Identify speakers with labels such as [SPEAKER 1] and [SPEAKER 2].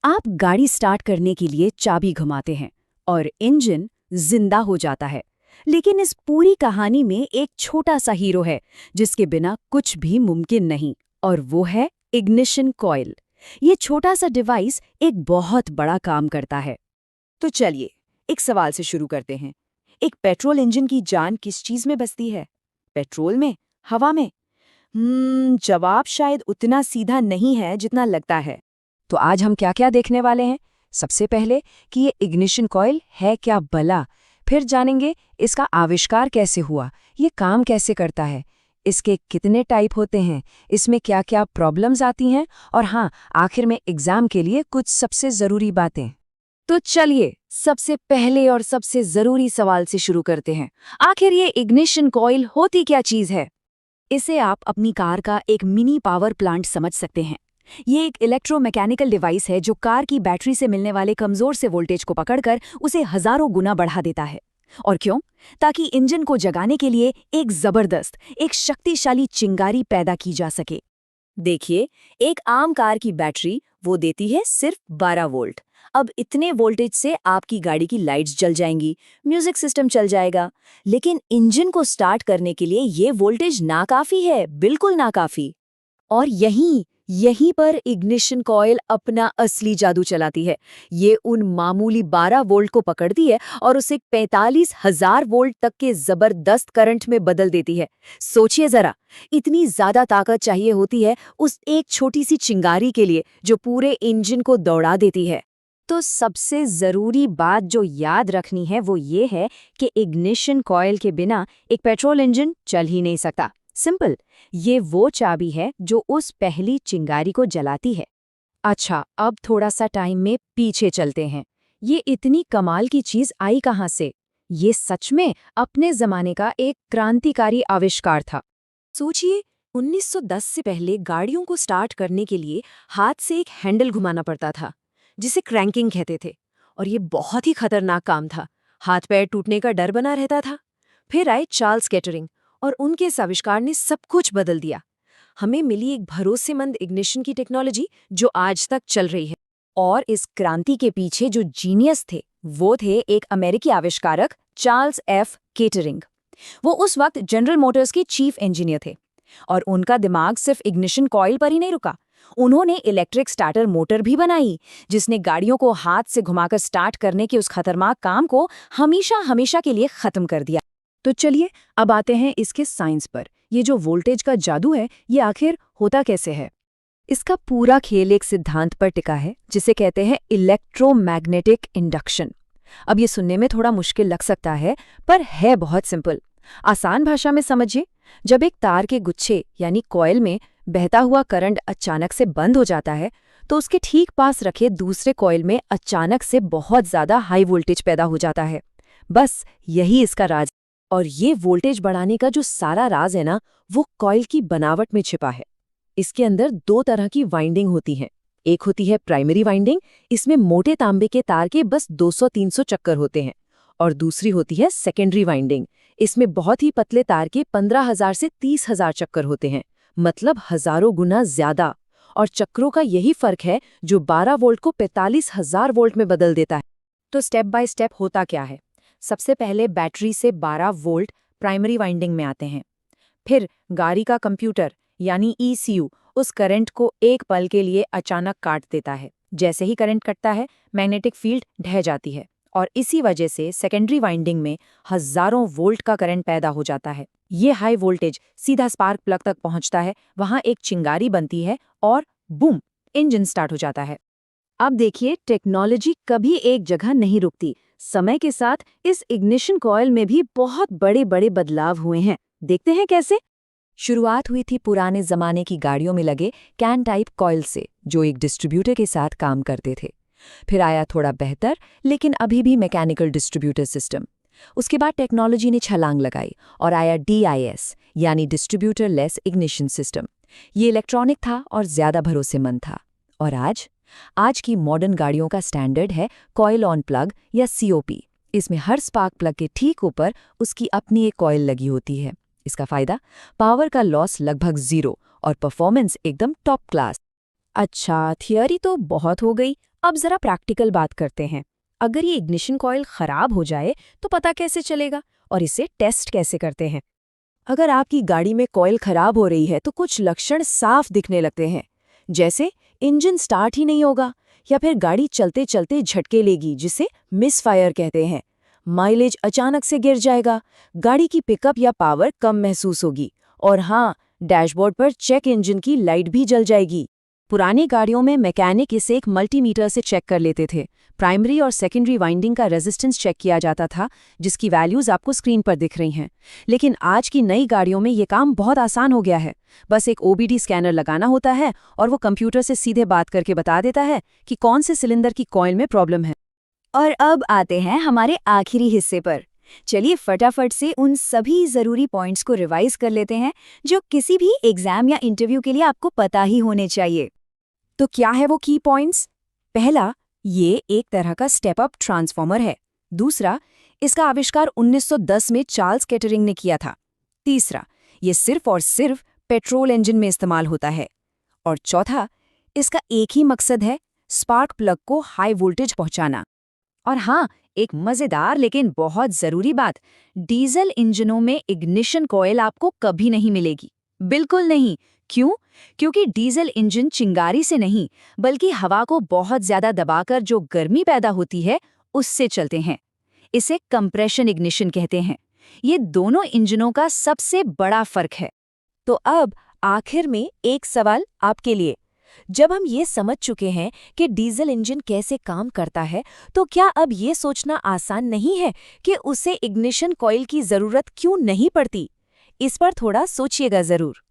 [SPEAKER 1] आप गाड़ी स्टार्ट करने के लिए चाबी घुमाते हैं और इंजन जिंदा हो जाता है। लेकिन इस पूरी कहानी में एक छोटा सा हीरो है जिसके बिना कुछ भी मुमकिन नहीं, और वो है इग्निशन कॉइल। ये छोटा सा डिवाइस एक बहुत बड़ा काम करता है।
[SPEAKER 2] तो चलिए एक सवाल से शुरू करते हैं। एक पेट्रोल इंजन की जान किस चीज में बसती है? पेट्रोल में? हवा में? जवाब शायद उतना सीधा नहीं है जितना लगता है।
[SPEAKER 1] तो आज हम क्या क्या देखने वाले हैं? सबसे पहले कि ये इग्निशन कॉइल है क्या भला, फिर जानेंगे इसका आविष्कार कैसे हुआ, ये काम कैसे करता है, इसके कितने टाइप होते हैं, इसमें क्या क्या प्रॉब्लम्स आती हैं, और हाँ, आखिर में एग्जाम के लिए कुछ सबसे ज़रूरी बातें। तो चलिए सबसे पहले और सबसे ज़रूरी सवाल से शुरू करते हैं। आखिर ये इग्निशन कॉइल होती क्या चीज़ है? इसे आप अपनी कार का एक मिनी पावर प्लांट समझ सकते हैं। ये एक इलेक्ट्रोमैकेनिकल डिवाइस है जो कार की बैटरी से मिलने वाले कमजोर से वोल्टेज को पकड़कर उसे हजारों गुना बढ़ा देता है। और क्यों? ताकि इंजन को जगाने के लिए एक जबरदस्त, एक शक्तिशाली चिंगारी पैदा की जा सके। देखिए, एक आम कार की बैटरी वो देती है सिर्फ 12 वोल्ट। अब इतने वोल्टेज से आपकी गाड़ी की लाइट्स जल जाएंगी, म्यूजिक सिस्टम चल जाएगा। लेकिन इंजन को स्टार्ट करने के लिए ये वोल्टेज नाकाफी है, बिल्कुल नाकाफी। और यहीं पर इग्निशन कॉइल अपना असली जादू चलाती है। ये उन मामूली 12 वोल्ट को पकड़ती है और उसे 45,000 वोल्ट तक के जबरदस्त करंट में बदल देती है। सोचिए जरा, इतनी ज्यादा ताकत चाहिए होती है उस एक छोटी सी चिंगारी के लिए जो पूरे इंजन को दौड़ा देती है। तो सबसे जरूरी बात जो याद रखनी है वो ये है कि इग्निशन कॉइल के बिना एक पेट्रोल इंजन चल ही नहीं सकता। सिंपल, ये वो चाबी है जो उस पहली चिंगारी को जलाती है। अच्छा, अब थोड़ा सा टाइम में पीछे चलते हैं। ये इतनी कमाल की चीज आई कहाँ से? ये सच में अपने जमाने का एक क्रांतिकारी आविष्कार था। सोचिए, 1910 से पहले गाड़ियों को स्टार्ट करने के लिए हाथ से एक हैंडल घुमाना पड़ता था, जिसे क्रैंकिंग कहते थे। और ये बहुत ही खतरनाक काम था, हाथ पैर टूटने का डर बना रहता था। फिर आए चार्ल्स केटरिंग और उनके इस आविष्कार ने सब कुछ बदल दिया। हमें मिली एक भरोसेमंद इग्निशन की टेक्नोलॉजी जो आज तक चल रही है। और इस क्रांति के पीछे जो जीनियस थे वो थे एक अमेरिकी आविष्कारक चार्ल्स एफ केटरिंग। वो उस वक्त जनरल मोटर्स के चीफ इंजीनियर थे। और उनका दिमाग सिर्फ इग्निशन कॉइल पर ही नहीं रुका। उन्होंने इलेक्ट्रिक स्टार्टर मोटर भी बनाई, जिसने गाड़ियों को हाथ से घुमाकर स्टार्ट करने के उस खतरनाक काम को हमेशा हमेशा के लिए खत्म कर दिया। तो चलिए अब आते हैं इसके साइंस पर। ये जो वोल्टेज का जादू है, ये आखिर होता कैसे है? इसका पूरा खेल एक सिद्धांत पर टिका है जिसे कहते हैं इलेक्ट्रोमैग्नेटिक इंडक्शन। अब ये सुनने में थोड़ा मुश्किल लग सकता है, पर है बहुत सिंपल। आसान भाषा में समझिए, जब एक तार के गुच्छे यानी कॉइल में बहता हुआ करंट अचानक से बंद हो जाता है, तो उसके ठीक पास रखे दूसरे कॉइल में अचानक से बहुत ज्यादा हाई वोल्टेज पैदा हो जाता है। बस यही इसका राज। और ये वोल्टेज बढ़ाने का जो सारा राज है ना, वो कॉइल की बनावट में छिपा है। इसके अंदर दो तरह की वाइंडिंग होती हैं। एक होती है प्राइमरी वाइंडिंग, इसमें मोटे तांबे के तार के बस 200-300 चक्कर होते हैं। और दूसरी होती है सेकेंडरी वाइंडिंग, इसमें बहुत ही पतले तार के 15,000 से 30,000 चक्कर होते हैं, मतलब हजारों गुना ज्यादा। और चक्रों का यही फर्क है जो 12 वोल्ट को 45,000 वोल्ट में बदल देता है। तो स्टेप बाय स्टेप होता क्या है? सबसे पहले बैटरी से 12 वोल्ट प्राइमरी वाइंडिंग में आते हैं। फिर गाड़ी का कंप्यूटर यानी ECU उस करंट को एक पल के लिए अचानक काट देता है। जैसे ही करंट कटता है, मैग्नेटिक फील्ड ढह जाती है और इसी वजह से सेकेंडरी वाइंडिंग में हजारों वोल्ट का करंट पैदा हो जाता है। ये हाई वोल्टेज सीधा स्पार्क प्लग तक पहुंचता है, वहां एक चिंगारी बनती है और बूम, इंजन स्टार्ट हो जाता है। अब देखिए, टेक्नोलॉजी कभी एक जगह नहीं रुकती। समय के साथ इस इग्निशन कॉइल में भी बहुत बड़े बड़े बदलाव हुए हैं। देखते हैं कैसे। शुरुआत हुई थी पुराने जमाने की गाड़ियों में लगे कैन टाइप कॉइल से, जो एक डिस्ट्रीब्यूटर के साथ काम करते थे। फिर आया थोड़ा बेहतर लेकिन अभी भी मैकेनिकल डिस्ट्रीब्यूटर सिस्टम। उसके बाद टेक्नोलॉजी ने छलांग लगाई और आया DIS यानी डिस्ट्रीब्यूटर लेस इग्निशन सिस्टम। ये इलेक्ट्रॉनिक था और ज्यादा भरोसेमंद था। और आज की मॉडर्न गाड़ियों का स्टैंडर्ड है कॉइल ऑन प्लग या COP। इसमें हर स्पार्क प्लग के ठीक ऊपर उसकी अपनी एक कॉइल लगी होती है। इसका फायदा, पावर का लॉस लगभग 0 और परफॉर्मेंस एकदम टॉप क्लास। अच्छा, थियरी तो बहुत हो गई, अब जरा प्रैक्टिकल बात करते हैं। अगर ये इग्निशन कॉइल खराब हो जाए तो पता कैसे चलेगा और इसे टेस्ट कैसे करते हैं?
[SPEAKER 2] अगर आपकी गाड़ी में कॉइल खराब हो रही है तो कुछ लक्षण साफ दिखने लगते हैं, जैसे इंजन स्टार्ट ही नहीं होगा या फिर गाड़ी चलते चलते झटके लेगी, जिसे मिसफायर कहते हैं। माइलेज अचानक से गिर जाएगा, गाड़ी की पिकअप या पावर कम महसूस होगी, और हाँ, डैशबोर्ड पर चेक इंजन की लाइट भी जल जाएगी।
[SPEAKER 1] पुरानी गाड़ियों में मैकेनिक इसे एक मल्टीमीटर से चेक कर लेते थे। प्राइमरी और सेकेंडरी वाइंडिंग का रेजिस्टेंस चेक किया जाता था, जिसकी वैल्यूज आपको स्क्रीन पर दिख रही हैं। लेकिन आज की नई गाड़ियों में ये काम बहुत आसान हो गया है। बस एक ओबीडी स्कैनर लगाना होता है और वो कंप्यूटर से सीधे बात करके बता देता है कि कौन से सिलेंडर की कॉइल में प्रॉब्लम है।
[SPEAKER 2] और अब आते हैं हमारे आखिरी हिस्से पर। चलिए फटाफट से उन सभी ज़रूरी पॉइंट्स को रिवाइज कर लेते हैं जो किसी भी एग्जाम या इंटरव्यू के लिए आपको पता ही होने चाहिए।
[SPEAKER 1] तो क्या है वो की पॉइंट्स? पहला, ये एक तरह का स्टेप अप ट्रांसफॉर्मर है। दूसरा, इसका आविष्कार 1910 में चार्ल्स केटरिंग ने किया था। तीसरा, ये सिर्फ और सिर्फ पेट्रोल इंजन में इस्तेमाल होता है। और चौथा, इसका एक ही मकसद है, स्पार्क प्लग को हाई वोल्टेज पहुंचाना। और हाँ, एक मजेदार लेकिन बहुत जरूरी बात, डीजल इंजनों में इग्निशन कॉइल आपको कभी नहीं मिलेगी। बिल्कुल नहीं। क्यों? क्योंकि डीजल इंजन चिंगारी से नहीं, बल्कि हवा को बहुत ज्यादा दबाकर जो गर्मी पैदा होती है, उससे चलते हैं। इसे कंप्रेशन इग्निशन कहते हैं। ये दोनों इंजनों का सबसे बड़ा फर्क है।
[SPEAKER 2] तो अब आखिर में एक सवाल आपके लिए। जब हम ये समझ चुके हैं कि डीजल इंजन कैसे काम करता है, तो क्या अब ये सोचना आसान नहीं है कि उसे इग्निशन कॉइल की जरूरत क्यों नहीं पड़ती? इस पर थोड़ा सोचिएगा जरूर।